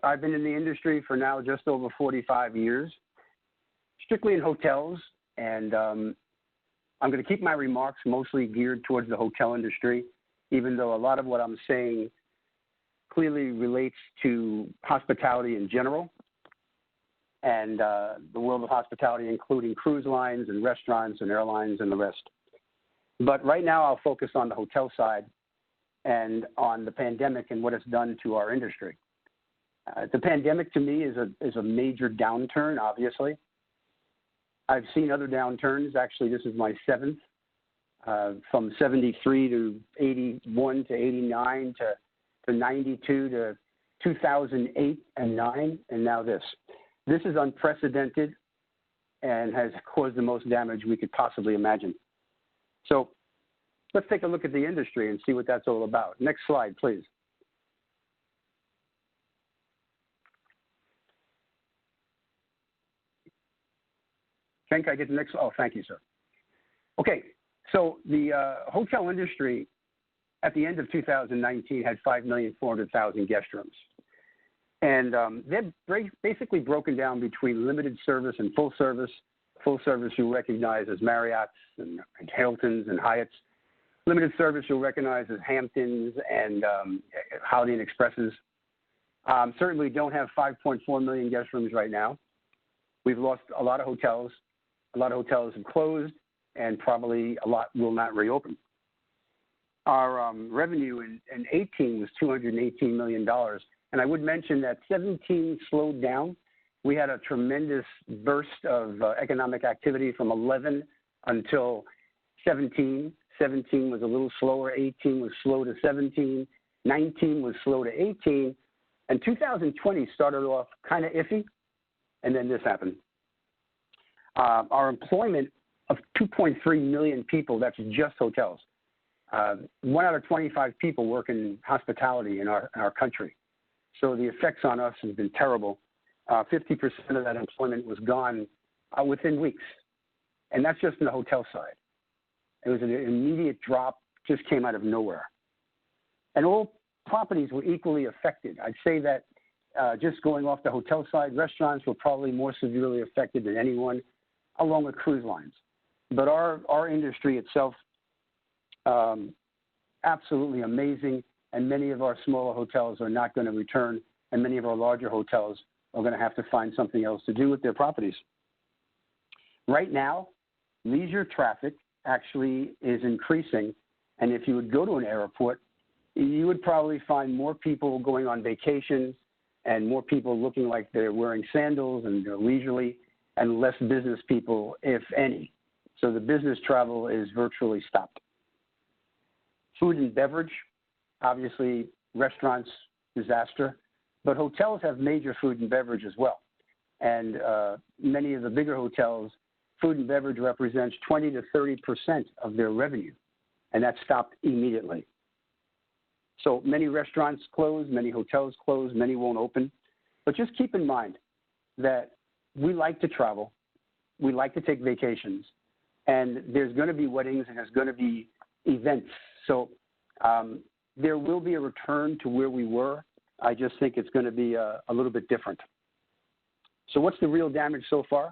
I've been in the industry for now just over 45 years, strictly in hotels, and I'm going to keep my remarks mostly geared towards the hotel industry, even though a lot of what I'm saying clearly relates to hospitality in general and the world of hospitality, including cruise lines and restaurants and airlines and the rest. But right now I'll focus on the hotel side and on the pandemic and what it's done to our industry. The pandemic to me is a major downturn, obviously. I've seen other downturns. Actually, this is my seventh, from 73 to 81 to 89 to 92 to 2008 and 9, and now this. This is unprecedented and has caused the most damage we could possibly imagine. So let's take a look at the industry and see what that's all about. Next slide, please. Can I get the next? Oh, thank you, sir. Okay, so the hotel industry at the end of 2019 had 5,400,000 guest rooms. And they're basically broken down between limited service and full service. Full service you'll recognize as Marriott's and Hilton's and Hyatt's. Limited service you'll recognize as Hamptons and Holiday Inn Expresses. Certainly don't have 5.4 million guest rooms right now. We've lost a lot of hotels. A lot of hotels have closed, and probably a lot will not reopen. Our revenue in 18 was $218 million. And I would mention that 17 slowed down. We had a tremendous burst of economic activity from 11 until 17. 17 was a little slower. 18 was slow to 17. 19 was slow to 18. And 2020 started off kind of iffy, and then this happened. Our employment of 2.3 million people, that's just hotels. 1 out of 25 people work in hospitality in our country. So the effects on us have been terrible. 50% of that employment was gone within weeks. And that's just in the hotel side. It was an immediate drop, just came out of nowhere. And all properties were equally affected. I'd say that just going off the hotel side, restaurants were probably more severely affected than anyone, along with cruise lines. But our industry itself, absolutely amazing, and many of our smaller hotels are not going to return, and many of our larger hotels are going to have to find something else to do with their properties. Right now, leisure traffic actually is increasing, and if you would go to an airport, you would probably find more people going on vacations and more people looking like they're wearing sandals and they're leisurely, and less business people, if any. So the business travel is virtually stopped. Food and beverage, obviously restaurants, disaster, but hotels have major food and beverage as well. And many of the bigger hotels, food and beverage represents 20 to 30% of their revenue, and that stopped immediately. So many restaurants closed, many hotels closed, many won't open. But just keep in mind that we like to travel, we like to take vacations, and there's going to be weddings and there's going to be events. So there will be a return to where we were. I just think it's going to be a little bit different. So what's the real damage so far?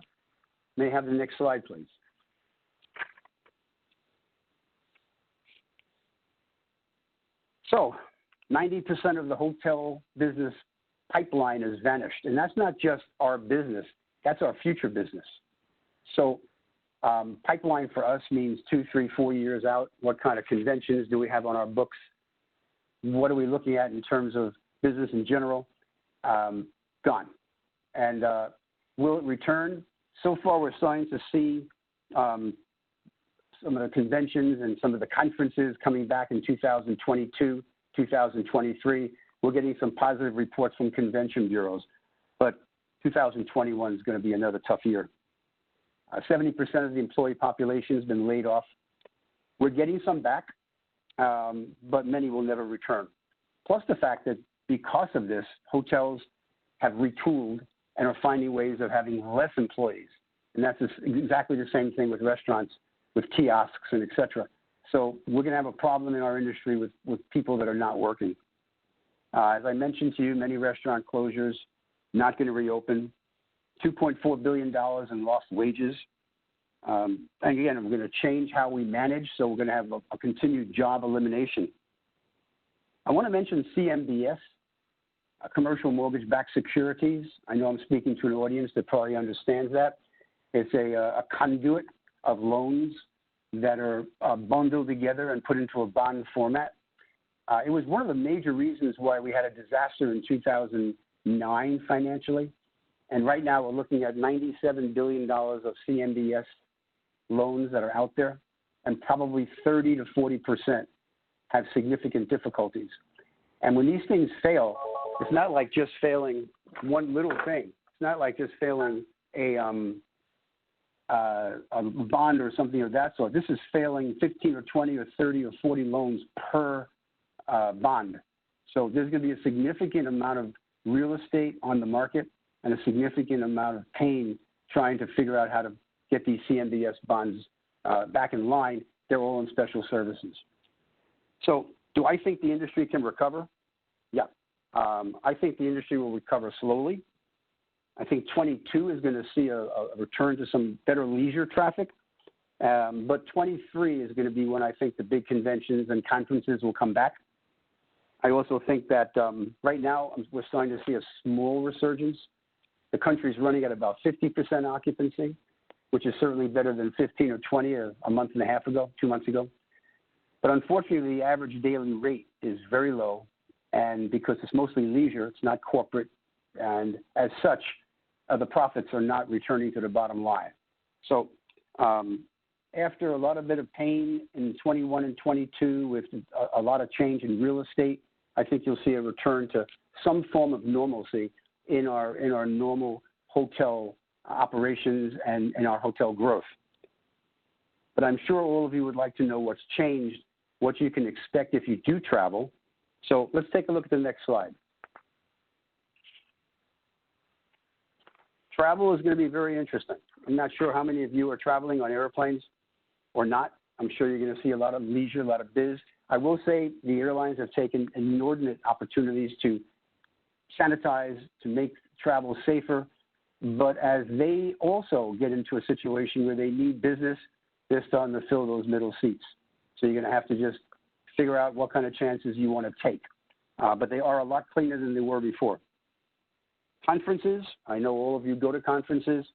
May I have the next slide, please? So 90% of the hotel business pipeline has vanished. And that's not just our business, that's our future business. So pipeline for us means 2, 3, 4 years out. What kind of conventions do we have on our books? What are we looking at in terms of business in general? Gone. And will it return? So far, we're starting to see some of the conventions and some of the conferences coming back in 2022, 2023. We're getting some positive reports from convention bureaus, but 2021 is going to be another tough year. 70% of the employee population has been laid off. We're getting some back, but many will never return. Plus the fact that because of this, hotels have retooled and are finding ways of having less employees. And that's exactly the same thing with restaurants, with kiosks and et cetera. So we're going to have a problem in our industry with people that are not working. As I mentioned to you, many restaurant closures, not going to reopen, $2.4 billion in lost wages. And again, we're going to change how we manage, so we're going to have a continued job elimination. I want to mention CMBS, commercial mortgage-backed securities. I know I'm speaking to an audience that probably understands that. It's a conduit of loans that are bundled together and put into a bond format. It was one of the major reasons why we had a disaster in 2009 financially. And right now we're looking at $97 billion of CMBS loans that are out there, and probably 30 to 40% have significant difficulties. And when these things fail, it's not like just failing one little thing. It's not like just failing a bond or something of that sort. This is failing 15 or 20 or 30 or 40 loans per bond. So there's going to be a significant amount of real estate on the market and a significant amount of pain trying to figure out how to get these CMBS bonds back in line. They're all in special services. So do I think the industry can recover? Yeah. I think the industry will recover slowly. I think 22 is going to see a return to some better leisure traffic. But 23 is going to be when I think the big conventions and conferences will come back. I also think that right now we're starting to see a small resurgence. The country's running at about 50% occupancy, which is certainly better than 15 or 20 or a month and a half ago, 2 months ago. But unfortunately, the average daily rate is very low. And because it's mostly leisure, it's not corporate. And as such, the profits are not returning to the bottom line. So after a lot of bit of pain in 21 and 22 with a lot of change in real estate, I think you'll see a return to some form of normalcy in our normal hotel operations and in our hotel growth. But I'm sure all of you would like to know what's changed, what you can expect if you do travel. So let's take a look at the next slide. Travel is going to be very interesting. I'm not sure how many of you are traveling on airplanes or not. I'm sure you're going to see a lot of leisure, a lot of biz. I will say the airlines have taken inordinate opportunities to sanitize, to make travel safer. But as they also get into a situation where they need business, they're starting to fill those middle seats. So you're going to have to just figure out what kind of chances you want to take. But they are a lot cleaner than they were before. Conferences, I know all of you go to conferences.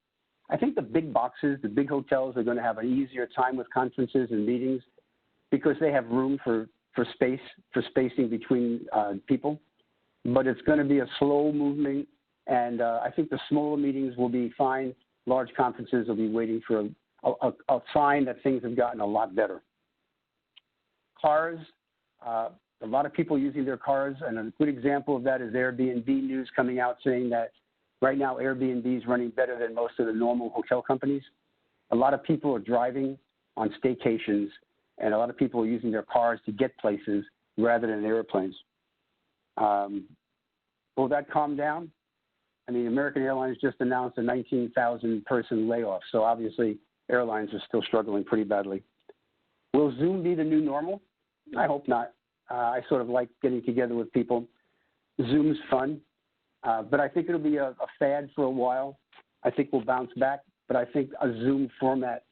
I think the big boxes, the big hotels are going to have an easier time with conferences and meetings because they have room for spacing between people. But it's going to be a slow movement, and I think the smaller meetings will be fine. Large conferences will be waiting for a sign that things have gotten a lot better. Cars, a lot of people using their cars, and a good example of that is Airbnb news coming out saying that right now Airbnb is running better than most of the normal hotel companies. A lot of people are driving on staycations, and a lot of people are using their cars to get places rather than airplanes. Will that calm down? I mean, American Airlines just announced a 19,000-person layoff, so obviously airlines are still struggling pretty badly. Will Zoom be the new normal? I hope not. I sort of like getting together with people. Zoom's fun, but I think it'll be a fad for a while. I think we'll bounce back, but I think a Zoom format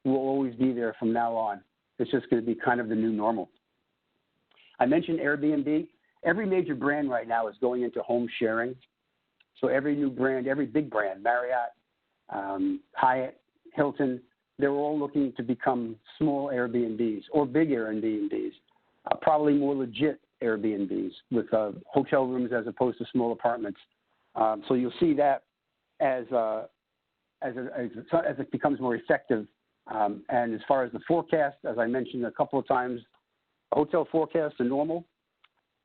will always be there from now on. It's just going to be kind of the new normal. I mentioned Airbnb. Every major brand right now is going into home sharing. So every new brand, every big brand, Marriott, Hyatt, Hilton, they're all looking to become small Airbnbs or big Airbnbs, probably more legit Airbnbs with hotel rooms as opposed to small apartments. So you'll see that as it becomes more effective. And as far as the forecast, as I mentioned a couple of times, hotel forecasts are normal.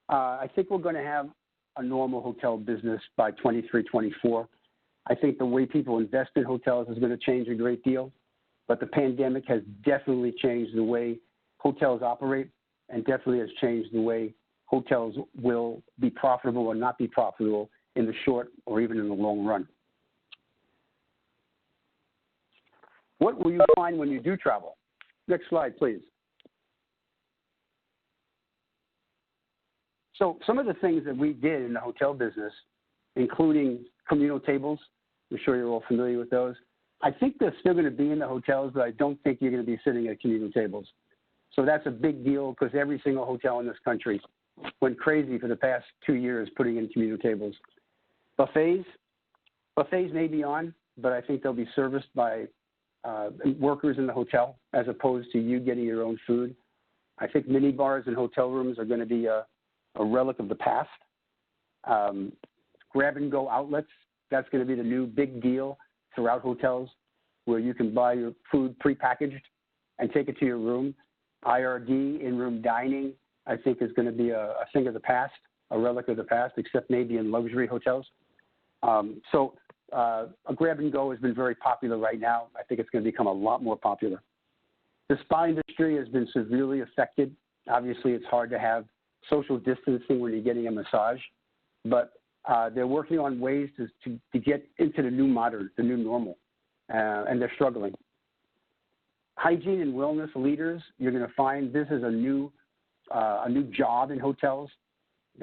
I think we're going to have a normal hotel business by 23, 24. I think the way people invest in hotels is going to change a great deal, but the pandemic has definitely changed the way hotels operate and definitely has changed the way hotels will be profitable or not be profitable in the short or even in the long run. What will you find when you do travel? Next slide, please. So some of the things that we did in the hotel business, including communal tables, I'm sure you're all familiar with those. I think they're still going to be in the hotels, but I don't think you're going to be sitting at communal tables. So that's a big deal because every single hotel in this country went crazy for the past 2 years putting in communal tables. Buffets may be on, but I think they'll be serviced by workers in the hotel as opposed to you getting your own food. I think mini bars and hotel rooms are going to be a relic of the past. Grab-and-go outlets, that's going to be the new big deal throughout hotels where you can buy your food prepackaged and take it to your room. IRD, in-room dining, I think is going to be a thing of the past, a relic of the past, except maybe in luxury hotels. So a grab-and-go has been very popular right now. I think it's going to become a lot more popular. The spa industry has been severely affected. Obviously, it's hard to have social distancing when you're getting a massage, but they're working on ways to get into the new modern, the new normal, and they're struggling. Hygiene and wellness leaders, you're going to find this is a new job in hotels.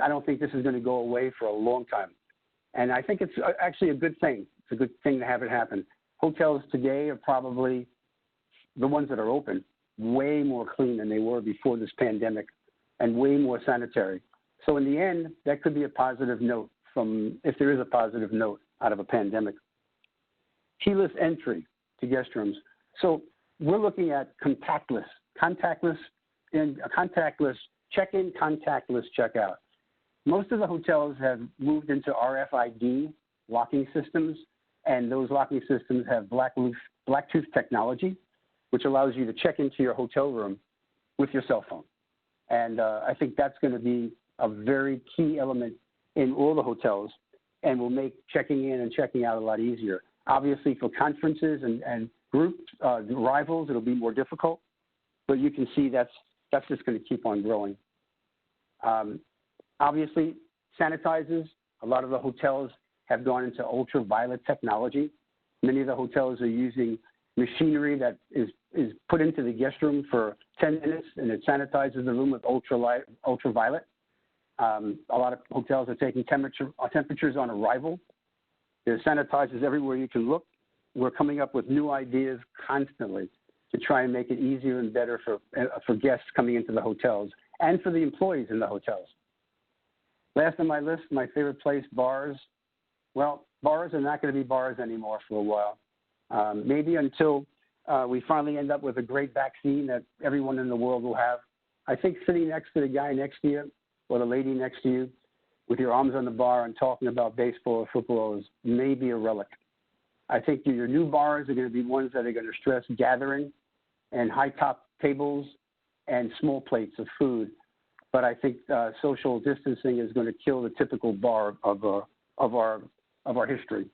I don't think this is going to go away for a long time. And I think it's actually a good thing. It's a good thing to have it happen. Hotels today are probably, the ones that are open, way more clean than they were before this pandemic and way more sanitary. So in the end, that could be a positive note if there is a positive note out of a pandemic. Keyless entry to guest rooms. So we're looking at contactless check-in, contactless check-out. Most of the hotels have moved into RFID locking systems, and those locking systems have Bluetooth technology, which allows you to check into your hotel room with your cell phone. And I think that's going to be a very key element in all the hotels and will make checking in and checking out a lot easier. Obviously, for conferences and group arrivals, it'll be more difficult, but you can see that's just going to keep on growing. Obviously, sanitizers, a lot of the hotels have gone into ultraviolet technology. Many of the hotels are using machinery that is put into the guest room for 10 minutes, and it sanitizes the room with ultraviolet. A lot of hotels are taking temperatures on arrival. There's sanitizers everywhere you can look. We're coming up with new ideas constantly to try and make it easier and better for guests coming into the hotels and for the employees in the hotels. Last on my list, my favorite place, bars. Well, bars are not going to be bars anymore for a while. Maybe until we finally end up with a great vaccine that everyone in the world will have. I think sitting next to the guy next to you or the lady next to you with your arms on the bar and talking about baseball or football is maybe a relic. I think your new bars are going to be ones that are going to stress gathering and high-top tables and small plates of food. But I think social distancing is going to kill the typical bar of our history.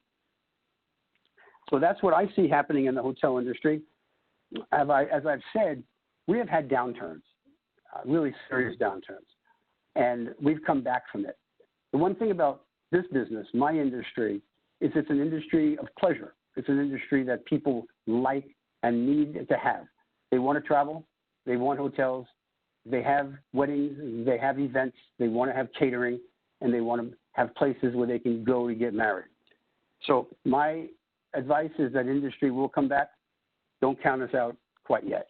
So that's what I see happening in the hotel industry. As I've said, we have had downturns, really serious downturns, and we've come back from it. The one thing about this business, my industry, is it's an industry of pleasure. It's an industry that people like and need to have. They want to travel. They want hotels. They have weddings. They have events. They want to have catering, and they want to have places where they can go to get married. So my advice is that industry will come back. Don't count us out quite yet.